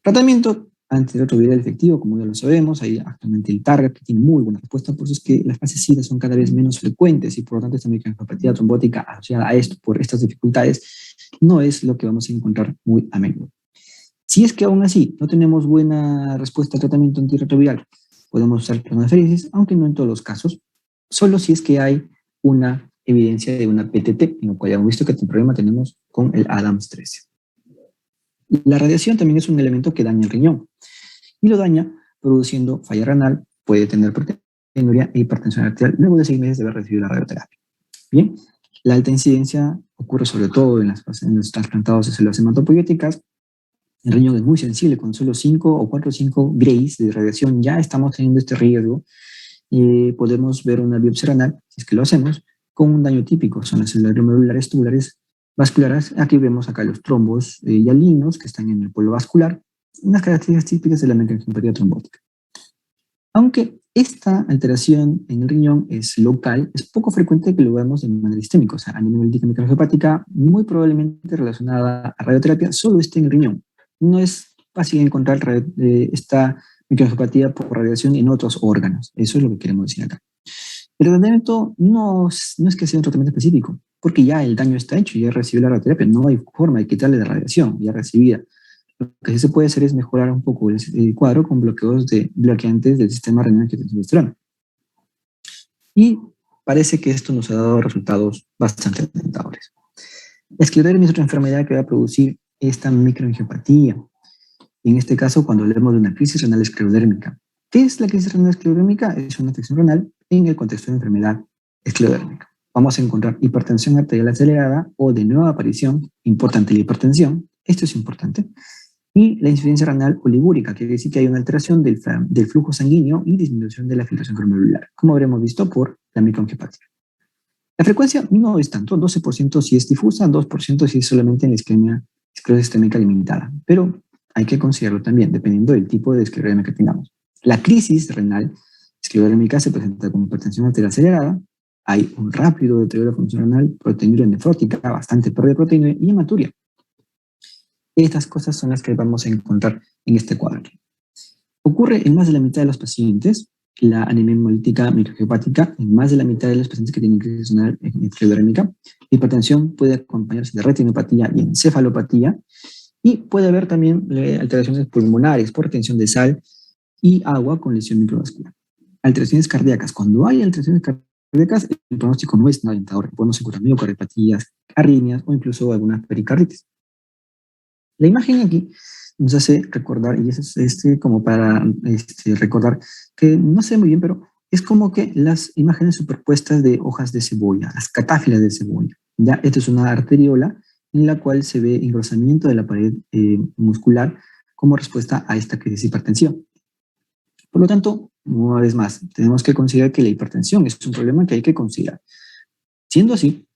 Tratamiento antirretroviral efectivo, como ya lo sabemos, hay actualmente el Target que tiene muy buena respuesta, por eso es que las fases SIDA son cada vez menos frecuentes y por lo tanto esta microangiopatía trombótica asociada a esto por estas dificultades no es lo que vamos a encontrar muy a menudo. Si es que aún así no tenemos buena respuesta al tratamiento antirretroviral, podemos usar plasmaféresis, aunque no en todos los casos, solo si es que hay una evidencia de una PTT, en lo cual ya hemos visto que el problema tenemos con el ADAMS 13. La radiación también es un elemento que daña el riñón y lo daña produciendo falla renal, puede tener proteinuria e hipertensión arterial luego de 6 meses de haber recibido la radioterapia. Bien, la alta incidencia ocurre sobre todo en los trasplantados de células hematopoyéticas. El riñón es muy sensible, con solo 5 o 4 o 5 grays de radiación ya estamos teniendo este riesgo. Podemos ver una biopsia renal, si es que lo hacemos, con un daño típico, son las células glomerulares tubulares vasculares. Aquí vemos acá los trombos hialinos que están en el polo vascular, unas características típicas de la microangiopatía trombótica. Aunque esta alteración en el riñón es local, es poco frecuente que lo veamos de manera sistémica, o sea, anemia hemolítica microangiopática, muy probablemente relacionada a radioterapia, solo esté en el riñón. No es fácil encontrar esta microangiopatía por radiación en otros órganos. Eso es lo que queremos decir acá. El tratamiento no es que sea un tratamiento específico, porque ya el daño está hecho, ya recibió la radioterapia, no hay forma de quitarle la radiación ya recibida. Lo que sí se puede hacer es mejorar un poco el cuadro con bloqueantes del sistema renal angiotensina. Y parece que esto nos ha dado resultados bastante alentadores. La esclerodermia es otra enfermedad que va a producir esta microangiopatía. En este caso, cuando hablemos de una crisis renal esclerodérmica. ¿Qué es la crisis renal esclerodérmica? Es una afección renal en el contexto de enfermedad esclerodérmica. Vamos a encontrar hipertensión arterial acelerada o de nueva aparición, importante la hipertensión, esto es importante, y la insuficiencia renal oligúrica, quiere decir que hay una alteración del flujo sanguíneo y disminución de la filtración glomerular, como habremos visto por la microangiopatía. La frecuencia no es tanto, 12% si es difusa, 2% si es solamente en la esclerosis sistémica limitada, pero hay que considerarlo también, dependiendo del tipo de esclerodermia que tengamos. La crisis renal esclerodérmica se presenta con hipertensión arterial acelerada, hay un rápido deterioro de la función renal, proteinuria nefrótica, bastante pérdida de proteína y hematuria. Estas cosas son las que vamos a encontrar en este cuadro. Ocurre en más de la mitad de los pacientes, la anemia hemolítica microangiopática, en más de la mitad de los pacientes que tienen crisis renal esclerodérmica. La hipertensión puede acompañarse de retinopatía y encefalopatía, y puede haber también alteraciones pulmonares por retención de sal y agua con lesión microvascular. Alteraciones cardíacas. Cuando hay alteraciones cardíacas, el pronóstico no es nada alentador. Podemos encontrar miocardiopatías, arritmias o incluso algunas pericarditis. La imagen aquí nos hace recordar, y es como para recordar, que no sé muy bien, pero es como que las imágenes superpuestas de hojas de cebolla, las catáfilas de cebolla. ¿Ya? Esto es una arteriola en la cual se ve engrosamiento de la pared muscular como respuesta a esta crisis de hipertensión. Por lo tanto, una vez más, tenemos que considerar que la hipertensión es un problema que hay que considerar. Siendo así,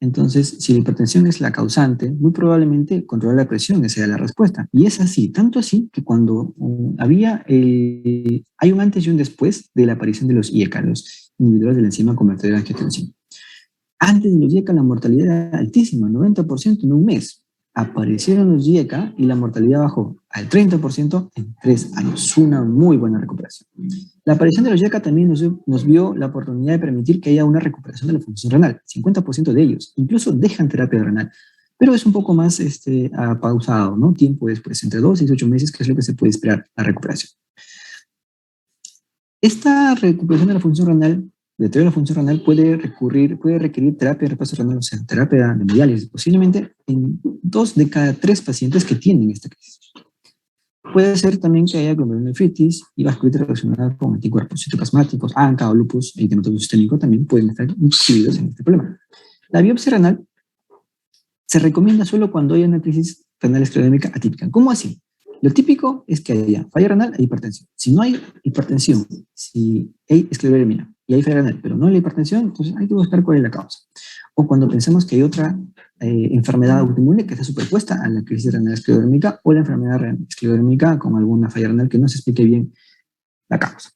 Entonces, si la hipertensión es la causante, muy probablemente controlar la presión sea la respuesta. Y es así, tanto así que cuando hay un antes y un después de la aparición de los IECA, los inhibidores de la enzima convertedora de angiotensina. Antes de los IECA la mortalidad era altísima, 90% en un mes. Aparecieron los IECA y la mortalidad bajó al 30% en 3 años. Una muy buena recuperación. La aparición de los IECA también nos dio la oportunidad de permitir que haya una recuperación de la función renal. 50% de ellos incluso dejan terapia renal, pero es un poco más pausado, ¿no? Tiempo después, entre 2 y 8 meses, que es lo que se puede esperar la recuperación. Esta recuperación de la función renal, de toda la función renal, puede requerir terapia de reemplazo renal, o sea, terapia de hemodiálisis, posiblemente en 2 de cada 3 pacientes que tienen esta crisis. Puede ser también que haya glomerulonefritis y vasculitis relacionada con anticuerpos citoplasmáticos, ANCA o lupus eritematoso sistémico también pueden estar incluidos en este problema. La biopsia renal se recomienda solo cuando haya una crisis renal esclerodermica atípica. ¿Cómo así? Lo típico es que haya falla renal e hipertensión. Si no hay hipertensión, si hay esclerodermia y hay falla renal, pero no hay la hipertensión, entonces hay que buscar cuál es la causa. O cuando pensamos que hay otra enfermedad autoinmune que está superpuesta a la crisis renal esclerodérmica o la enfermedad renal esclerodérmica con alguna falla renal que no se explique bien la causa.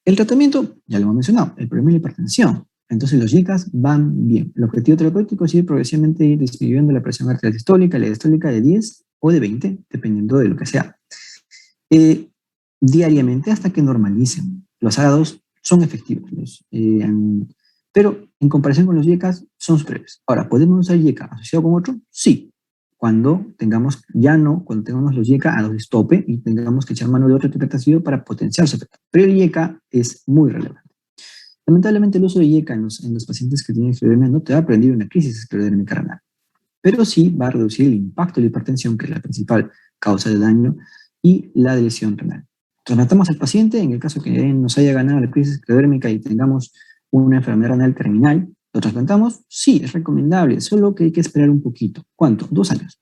El tratamiento, ya lo hemos mencionado, el problema es la hipertensión. Entonces los IECAs van bien. El objetivo terapéutico es ir progresivamente disminuyendo la presión arterial sistólica y la diastólica de 10 o de 20, dependiendo de lo que sea. Diariamente hasta que normalicen. Los ARA2 son efectivos, pero en comparación con los IECAs son superiores. Ahora, ¿podemos usar IECA asociado con otro? Sí, cuando tengamos los IECA a dosis tope y tengamos que echar mano de otro interpretativo para potenciar su efecto. Pero el IECA es muy relevante. Lamentablemente el uso de IECA en los pacientes que tienen esclerodermia no te va a prevenir una crisis esclerodérmica renal, pero sí va a reducir el impacto de la hipertensión, que es la principal causa de daño, y la lesión renal. Tratamos al paciente, en el caso que nos haya ganado la crisis esclerodérmica y tengamos una enfermedad renal terminal, ¿lo trasplantamos? Sí, es recomendable, solo que hay que esperar un poquito. ¿Cuánto? 2 años.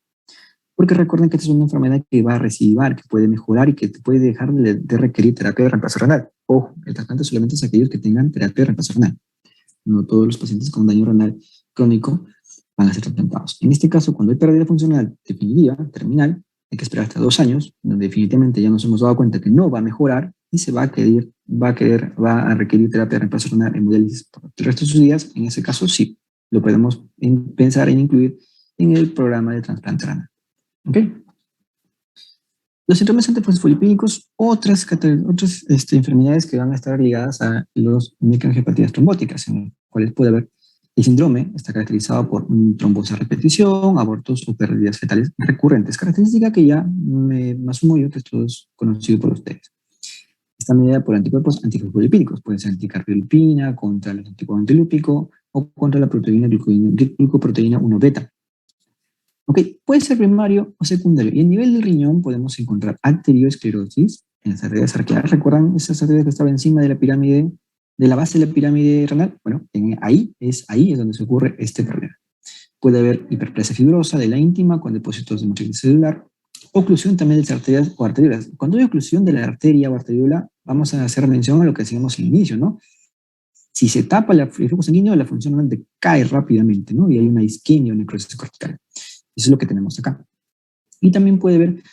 Porque recuerden que esta es una enfermedad que va a recidivar, que puede mejorar y que puede dejar de requerir terapia de reemplazo renal. Ojo, el trasplante solamente es aquellos que tengan terapia de reemplazo renal. No todos los pacientes con daño renal crónico van a ser trasplantados. En este caso, cuando hay pérdida funcional definitiva, terminal, hay que esperar hasta 2 años, donde definitivamente ya nos hemos dado cuenta que no va a mejorar y se va a requerir terapia de reemplazo renal hemodiálisis por el resto de sus días. En ese caso, sí, lo podemos pensar en incluir en el programa de trasplante renal. ¿Ok? Los síndromes antifosfolipídicos, otras enfermedades que van a estar ligadas a los microangiopatía trombóticas, en las cuales puede haber el síndrome, está caracterizado por trombosis a repetición, abortos o pérdidas fetales recurrentes, característica que ya me asumo yo que esto es conocido por ustedes. Está medida por anticuerpos antifosfolipídicos, pueden ser anticardiolipina, contra el anticuerpo antilúpico o contra la proteína glucoproteína 1 beta. Ok, puede ser primario o secundario. Y a nivel del riñón podemos encontrar arteriosclerosis en las arterias arqueadas. ¿Recuerdan esas arterias que estaban encima de la pirámide, de la base de la pirámide renal? Bueno, ahí es donde se ocurre este problema. Puede haber hiperplasia fibrosa de la íntima con depósitos de matriz celular, oclusión también de las arterias o arteriolas. Cuando hay oclusión de la arteria o arteriola, vamos a hacer mención a lo que decíamos al inicio, ¿no? Si se tapa el flujo sanguíneo, la función renal decae rápidamente, ¿no? Y hay una isquemia o necrosis cortical. Eso es lo que tenemos acá. Y también puede haber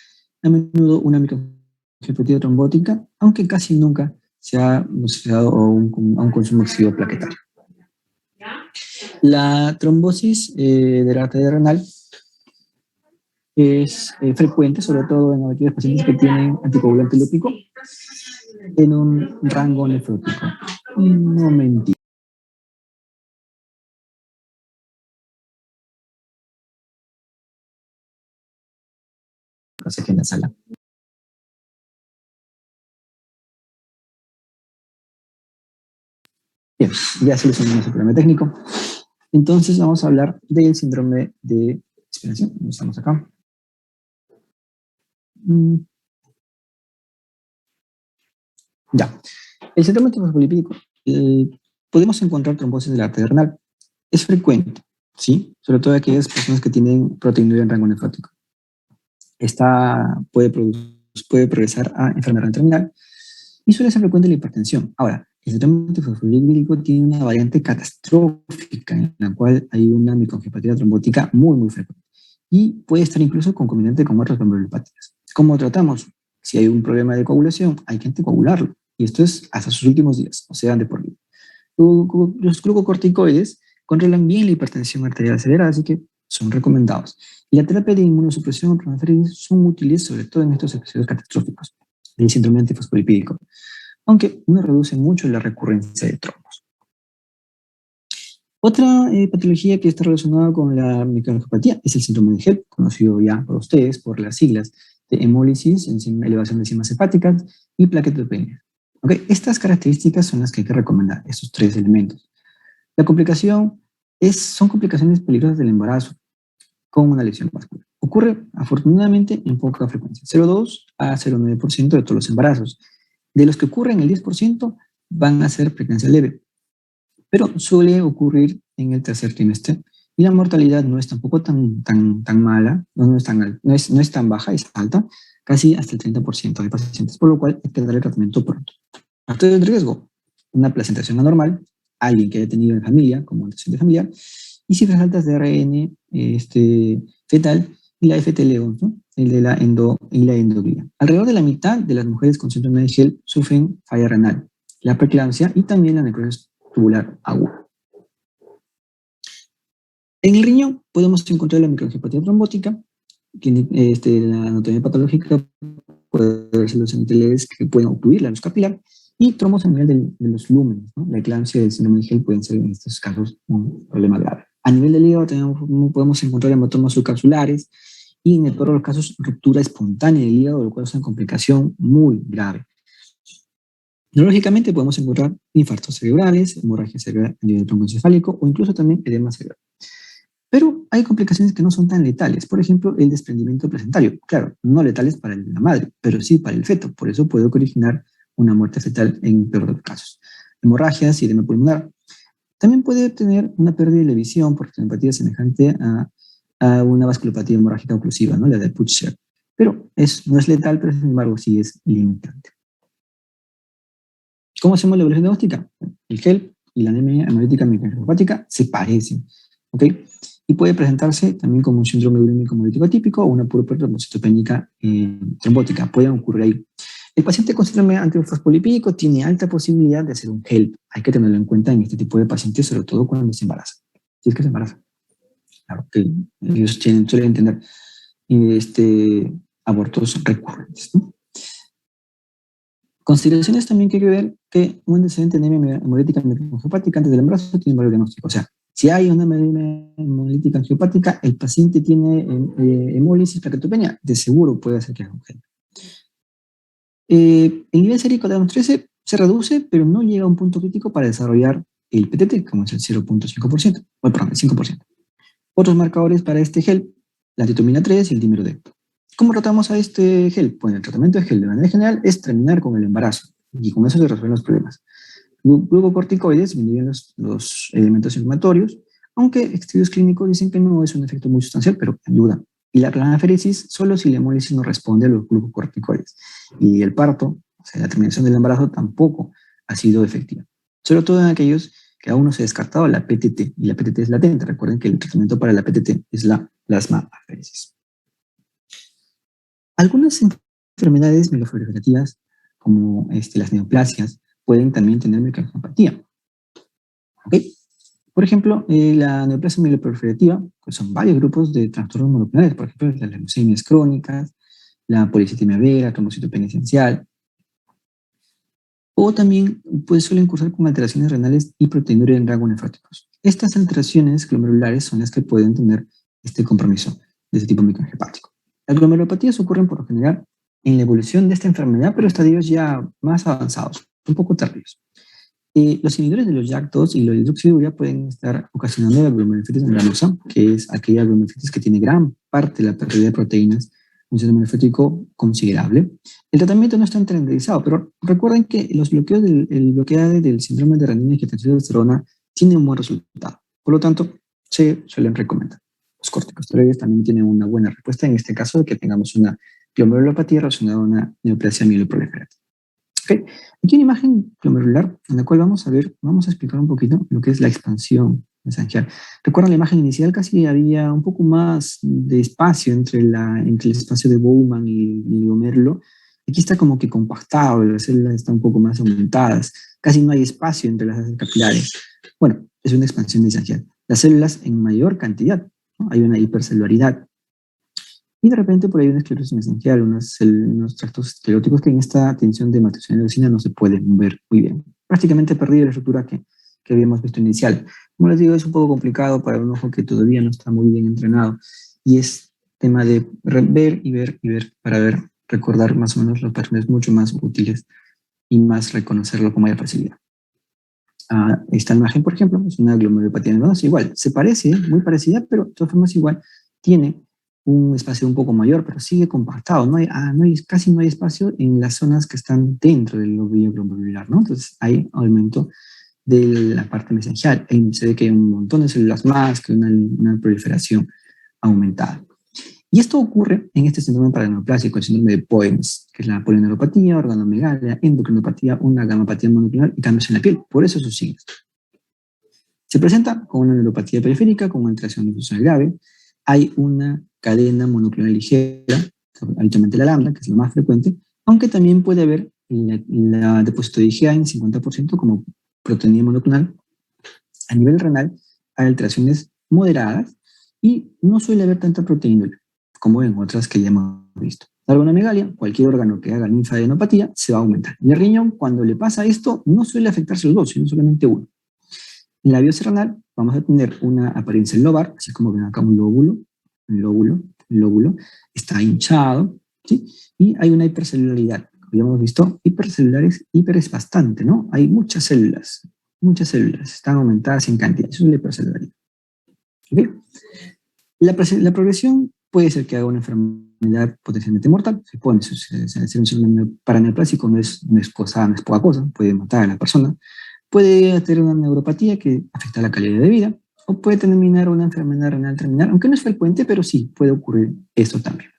a menudo una microangiopatía trombótica, aunque casi nunca se ha asociado a un consumo excesivo plaquetario. La trombosis de la arteria renal es frecuente, sobre todo en aquellos pacientes que tienen anticoagulante lúpico, en un rango nefrótico. Un momentito. No sé qué en la sala. Bien, ya solucionamos el problema técnico. Entonces vamos a hablar del síndrome de esperación. Estamos acá. Ya. El síndrome trombofolipídico, podemos encontrar trombosis de la arteria renal. Es frecuente, ¿sí? Sobre todo aquellas personas que tienen proteinuria en rango nefrótico. Esta puede progresar a enfermedad renal terminal y suele ser frecuente la hipertensión. Ahora, el síndrome antifosfolípico tiene una variante catastrófica en la cual hay una microangiopatía trombótica muy, muy frecuente y puede estar incluso concomitante con otras glomerulopatías. ¿Cómo tratamos? Si hay un problema de coagulación, hay que anticoagularlo y esto es hasta sus últimos días, o sea, de por vida. Los glucocorticoides controlan bien la hipertensión arterial severa, así que son recomendados. Y la terapia de inmunosupresión son útiles sobre todo en estos episodios catastróficos del síndrome antifosfolipídico, aunque no reduce mucho la recurrencia de trombos. Otra patología que está relacionada con la microangiopatía es el síndrome de HELP, conocido ya por ustedes por las siglas de hemólisis, elevación de enzimas hepáticas y plaquetopenia. Okay. Estas características son las que hay que recomendar, estos tres elementos. La complicación son complicaciones peligrosas del embarazo con una lesión vascular. Ocurre afortunadamente en poca frecuencia, 0,2 a 0,9% de todos los embarazos. De los que ocurren, el 10% van a ser preeclampsia leve, pero suele ocurrir en el tercer trimestre y la mortalidad no es tampoco tan mala, no es tan baja, es alta, casi hasta el 30% de pacientes, por lo cual hay que dar el tratamiento pronto. Factores de riesgo: una placentación anormal, alguien que haya tenido en familia, como antecedente familiar, y cifras altas de ARN fetal y la FTL-11, ¿no? La endoglía. Alrededor de la mitad de las mujeres con síndrome de HELP sufren falla renal, la preeclampsia y también la necrosis tubular aguda. En el riñón podemos encontrar la microangiopatía trombótica, la anatomía patológica puede verse los enteles que pueden obstruir la luz capilar y trombos a nivel de los lúmenes, ¿no? La eclampsia y el síndrome de HELP pueden ser en estos casos un problema grave. A nivel del hígado podemos encontrar hematomas subcapsulares y en el peor de los casos ruptura espontánea del hígado, lo cual es una complicación muy grave. Neurológicamente podemos encontrar infartos cerebrales, hemorragia cerebral a nivel troncoencefálico o incluso también edema cerebral. Pero hay complicaciones que no son tan letales, por ejemplo, el desprendimiento placentario. Claro, no letales para la madre, pero sí para el feto, por eso puede originar una muerte fetal en peor de los casos. Hemorragias y edema pulmonar. También puede tener una pérdida de la visión por tenopatía semejante a una vasculopatía hemorrágica oclusiva, ¿no? La de Putzer. Pero no es letal, pero sin embargo sí es limitante. ¿Cómo hacemos la evaluación diagnóstica? El HELP y la anemia hemolítica microangiopática se parecen, ¿ok? Y puede presentarse también como un síndrome urémico hemolítico atípico o una puroperitoneumocitopénica trombótica. Pueden ocurrir ahí. El paciente con síndrome antifosfolipídico tiene alta posibilidad de hacer un HELP. Hay que tenerlo en cuenta en este tipo de pacientes, sobre todo cuando se embaraza. Si es que se embaraza. Claro que ellos suelen tener abortos recurrentes, ¿no? Consideraciones también que hay que ver que un antecedente de anemia hemolítica microangiopática antes del embarazo tiene varios diagnósticos. O sea, si hay una anemia hemolítica angiopática, el paciente tiene hemólisis, plaquetopenia, de seguro puede hacer que haga un HELP. El nivel sérico de ADAMS-13 se reduce, pero no llega a un punto crítico para desarrollar el PTT, como es el 0,5%, perdón, el 5%. Otros marcadores para este HELP, la titomina 3 y el dímero D. ¿Cómo tratamos a este HELP? Bueno, el tratamiento de HELP de manera general es terminar con el embarazo y con eso se resuelven los problemas. Glucocorticoides disminuyen los elementos inflamatorios, aunque estudios clínicos dicen que no es un efecto muy sustancial, pero ayuda. Y la planeferesis solo si la hemólisis no responde a los glucocorticoides. Y el parto, o sea, la terminación del embarazo tampoco ha sido efectiva. Sobre todo en aquellos que aún no se ha descartado la PTT, y la PTT es latente. Recuerden que el tratamiento para la PTT es la plasmaferesis. Algunas enfermedades mieloproliferativas, como las neoplasias, pueden también tener microangiopatía. ¿Okay? Por ejemplo, la neoplasia mieloproliferativa, pues son varios grupos de trastornos monoclonales, por ejemplo, las leucemias crónicas, la policitemia vera, trombocitopenia esencial, o también pues, suelen cursar con alteraciones renales y proteinuria en rango nefróticos. Estas alteraciones glomerulares son las que pueden tener este compromiso de este tipo microangiopático. Las glomerulopatías ocurren por lo general en la evolución de esta enfermedad, pero estadios ya más avanzados, un poco tardíos. Los inhibidores de los JAK2 y la hidroxiduria pueden estar ocasionando la glomerulonefritis membranosa, que es aquella glomerulonefritis que tiene gran parte de la pérdida de proteínas, un sistema nefrótico considerable. El tratamiento no está estandarizado, pero recuerden que los bloqueos el bloqueado del síndrome de renina y aldosterona tiene un buen resultado. Por lo tanto, se suelen recomendar. Los corticosteroides también tienen una buena respuesta en este caso de que tengamos una glomerulopatía relacionada a una neoplasia mieloproliferativa. ¿Okay? Aquí hay una imagen glomerular en la cual vamos a explicar un poquito lo que es la expansión mesangial. Recuerdan la imagen inicial, casi había un poco más de espacio entre el espacio de Bowman y el glomérulo. Aquí está como que compactado, las células están un poco más aumentadas, casi no hay espacio entre las células capilares. Bueno, es una expansión mesangial. Las células en mayor cantidad, ¿no? Hay una hipercelularidad. Y de repente por ahí hay una esclerosis mesangial, unos tractos escleróticos que en esta tensión de matriz no se pueden ver muy bien. Prácticamente perdido la estructura que habíamos visto inicial. Como les digo, es un poco complicado para un ojo que todavía no está muy bien entrenado. Y es tema de ver y ver y ver para recordar más o menos los patrones mucho más útiles y más reconocerlo con mayor facilidad. Esta imagen, por ejemplo, es una glomerulopatía nevrosa. Igual, se parece, muy parecida, pero de todas formas igual tiene un espacio un poco mayor, pero sigue compactado. Casi no hay espacio en las zonas que están dentro del lóbulo glomerular, ¿no? Entonces hay aumento de la parte mesangial. Se ve que hay un montón de células más, que una proliferación aumentada. Y esto ocurre en este síndrome paraneoplásico, el síndrome de Poems, que es la polineuropatía, organomegalia, endocrinopatía, una gamapatía monoclonal y cambios en la piel. Por eso sus signos. Se presenta con una neuropatía periférica, con una alteración nutricional grave. Hay una cadena monoclonal ligera, habitualmente la lambda, que es la más frecuente, aunque también puede haber la depósito de IgA en 50% como proteína monoclonal. A nivel renal, hay alteraciones moderadas y no suele haber tanta proteína como en otras que ya hemos visto. La organomegalia, cualquier órgano que haga linfadenopatía, se va a aumentar. Y el riñón, cuando le pasa esto, no suele afectarse los dos, sino solamente uno. En la biopsia renal vamos a tener una apariencia lobar, así como ven acá un lóbulo, está hinchado, ¿sí? Y hay una hipercelularidad. Como ya hemos visto, hipercelulares, hiper es bastante, ¿no? Hay muchas células, están aumentadas en cantidad, eso es la hipercelularidad. ¿Okay? La progresión puede ser que haga una enfermedad potencialmente mortal, se puede ser un síndrome paraneoplásico, no es poca cosa, puede matar a la persona, puede tener una neuropatía que afecta la calidad de vida, o puede terminar una enfermedad renal terminal, aunque no es frecuente, pero sí puede ocurrir esto también.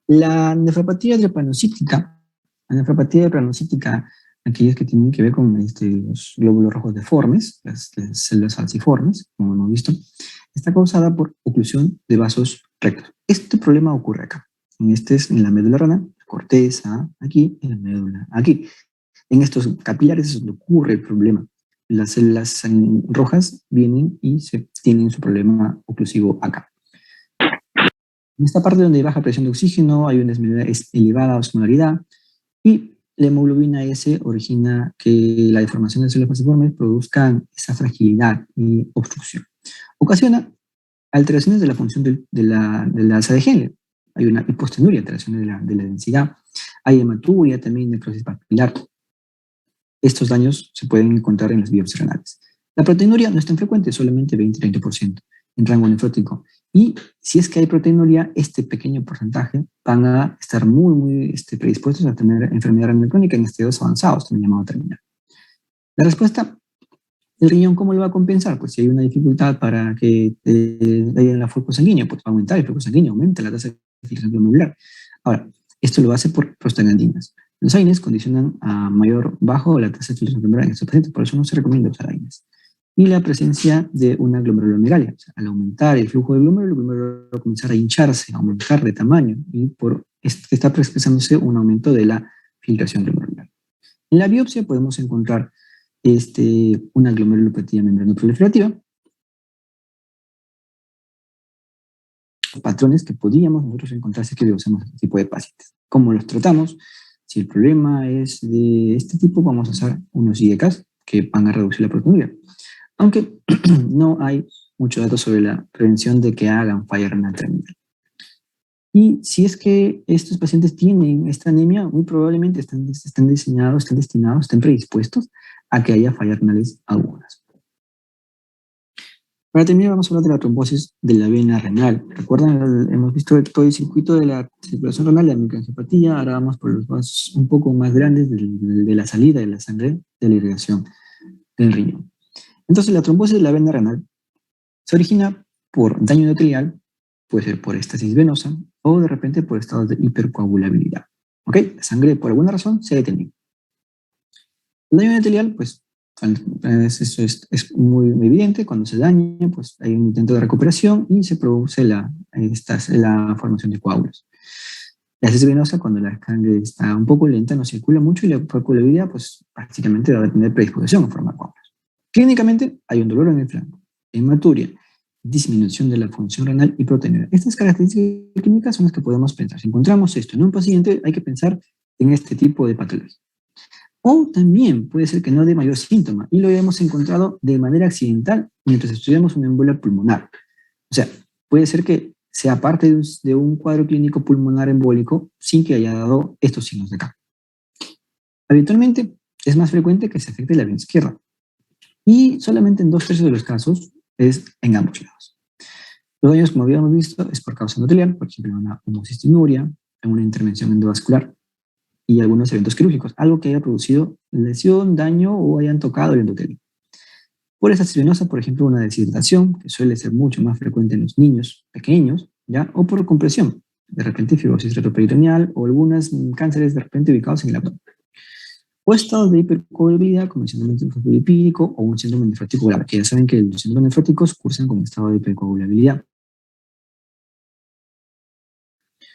La nefropatía drepanocítica, aquellas que tienen que ver con los glóbulos rojos deformes, las células falciformes, como hemos visto, está causada por oclusión de vasos rectos. Este problema ocurre acá. En la médula renal, corteza, aquí, en la médula, aquí. En estos capilares es donde ocurre el problema. Las células rojas vienen y tienen su problema oclusivo acá. En esta parte donde hay baja presión de oxígeno, hay una elevada osmolaridad y la hemoglobina S origina que la deformación de células falciformes produzcan esa fragilidad y obstrucción. Ocasiona alteraciones de la función de la asa de Henle. Hay una hipostenuria, alteraciones de la densidad. Hay hematuria, también necrosis papilar. Estos daños se pueden encontrar en las biopsias renales. La proteinuria no es tan frecuente, solamente 20-30% en rango nefrótico. Y si es que hay proteinuria, este pequeño porcentaje van a estar muy predispuestos a tener enfermedad renal crónica en estadios avanzados, también llamado terminal. La respuesta, el riñón, ¿cómo lo va a compensar? Pues si hay una dificultad para que haya el flujo sanguíneo, pues va a aumentar el flujo sanguíneo, aumenta la tasa de filtración glomerular. Ahora, esto lo hace por prostaglandinas. Los AINES condicionan a bajo la tasa de filtración glomerular en estos pacientes, por eso no se recomienda usar AINES. Y la presencia de una glomerulomegalia. O sea, al aumentar el flujo de glomérulo, el glomérulo va a comenzar a hincharse, a aumentar de tamaño, y está expresándose un aumento de la filtración glomerular. En la biopsia podemos encontrar una glomerulopatía membranoproliferativa, patrones que podríamos nosotros encontrar si es que biopsiamos este tipo de pacientes. ¿Cómo los tratamos? Si el problema es de este tipo, vamos a usar unos IECAS que van a reducir la proteinuria. Aunque no hay mucho dato sobre la prevención de que hagan falla renal terminal. Y si es que estos pacientes tienen esta anemia, muy probablemente estén predispuestos a que haya fallas renales agudas. Para terminar, vamos a hablar de la trombosis de la vena renal. ¿Recuerdan? Hemos visto todo el circuito de la circulación renal, la microangiopatía. Ahora vamos por los vasos un poco más grandes de la salida de la sangre de la irrigación del riñón. Entonces, la trombosis de la vena renal se origina por daño endotelial, puede ser por estasis venosa o de repente por estados de hipercoagulabilidad. ¿Ok? La sangre, por alguna razón, se ha detenido. El daño endotelial, pues, eso es muy, muy evidente. Cuando se daña, pues hay un intento de recuperación y se produce la formación de coágulos. La heces venosa, cuando la sangre está un poco lenta, no circula mucho y la coagulabilidad, pues, prácticamente va a tener predisposición a formar coágulos. Clínicamente, hay un dolor en el flanco, hematuria, disminución de la función renal y proteinuria. Estas características clínicas son las que podemos pensar. Si encontramos esto en un paciente, hay que pensar en este tipo de patología. O también puede ser que no dé mayor síntoma y lo hemos encontrado de manera accidental mientras estudiamos una embolia pulmonar. O sea, puede ser que sea parte de un cuadro clínico pulmonar embólico sin que haya dado estos signos de acá. Habitualmente es más frecuente que se afecte la vena izquierda y solamente en 2/3 de los casos es en ambos lados. Los daños, como habíamos visto, es por causa endotelial, por ejemplo, una homocistinuria, en una intervención endovascular y algunos eventos quirúrgicos, algo que haya producido lesión, daño o hayan tocado el endotelio. Por esa venosa, por ejemplo, una deshidratación, que suele ser mucho más frecuente en los niños pequeños, ¿ya? O por compresión, de repente fibrosis retroperitoneal o algunos cánceres de repente ubicados en el abdomen. O estados de hipercoagulabilidad, como el síndrome nefrolipídico o un síndrome nefrótico grave, que ya saben que los síndromes nefróticos cursan con estado de hipercoagulabilidad.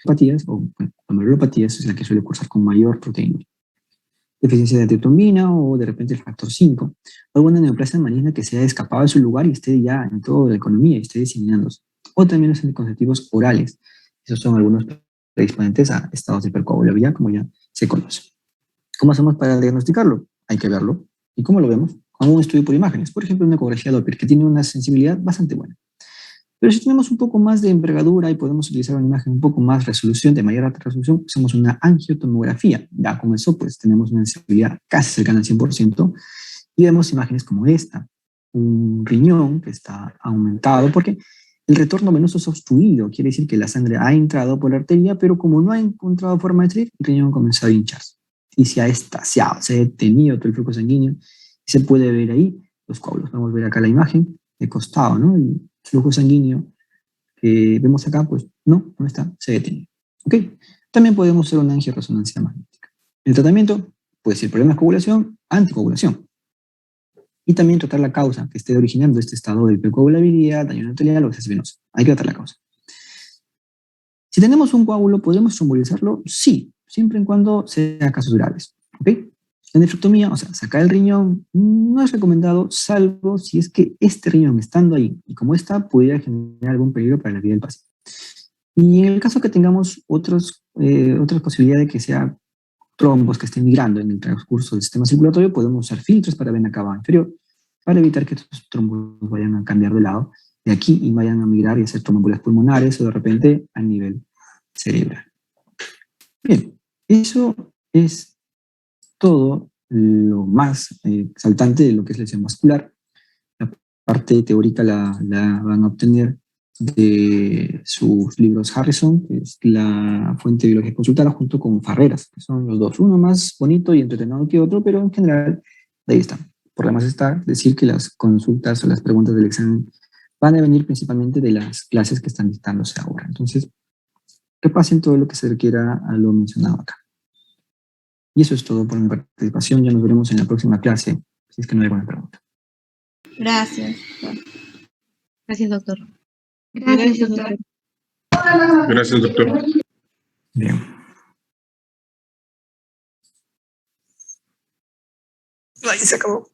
Apatías o glomerulopatías es la que suele cursar con mayor proteína. Deficiencia de triptomina o de repente el factor 5, o alguna neoplasia maligna que se haya escapado de su lugar y esté ya en toda la economía y esté diseminándose. O también los anticonceptivos orales. Esos son algunos predisponentes a estados de hipercoagulabilidad, como ya se conoce. ¿Cómo hacemos para diagnosticarlo? Hay que verlo. ¿Y cómo lo vemos? Con un estudio por imágenes. Por ejemplo, una ecografía Doppler, que tiene una sensibilidad bastante buena. Pero si tenemos un poco más de envergadura y podemos utilizar una imagen un poco más resolución, de mayor alta resolución, hacemos una angiotomografía. Ya con eso, pues tenemos una sensibilidad casi cercana al 100% y vemos imágenes como esta. Un riñón que está aumentado porque el retorno venoso es obstruido. Quiere decir que la sangre ha entrado por la arteria, pero como no ha encontrado forma de salir, el riñón ha comenzado a hincharse. Y se ha estasiado, se ha detenido todo el flujo sanguíneo. Y se puede ver ahí los coágulos. Vamos a ver acá la imagen de costado, ¿no? El flujo sanguíneo que vemos acá, pues no está, se detiene. ¿Ok? También podemos hacer una angioresonancia magnética. El tratamiento puede ser problemas de coagulación, anticoagulación. Y también tratar la causa que esté originando este estado de hipercoagulabilidad, daño endotelial o heces venosa. Hay que tratar la causa. Si tenemos un coágulo, ¿podemos trombolizarlo? Sí, siempre y cuando sea casos graves. ¿Ok? La nefrectomía, o sea, sacar el riñón, no es recomendado, salvo si es que este riñón estando ahí y como está, pudiera generar algún peligro para la vida del paciente. Y en el caso que tengamos otras posibilidades de que sea trombos que estén migrando en el transcurso del sistema circulatorio, podemos usar filtros para vena cava inferior para evitar que estos trombos vayan a cambiar de lado de aquí y vayan a migrar y hacer tromboembolisas pulmonares o de repente a nivel cerebral. Bien, eso es todo lo más saltante de lo que es lesión vascular. La parte teórica la van a obtener de sus libros Harrison, que es la fuente de biología consultada, junto con Farreras, que son los dos, uno más bonito y entretenido que otro, pero en general, ahí están. Por lo demás está decir que las consultas o las preguntas del examen van a venir principalmente de las clases que están dictándose ahora. Entonces, repasen todo lo que se requiera a lo mencionado acá. Y eso es todo por mi participación. Ya nos veremos en la próxima clase, si es que no hay alguna pregunta. Gracias. Gracias, doctor. Gracias, doctor. Gracias, doctor. Bien. Ahí se acabó.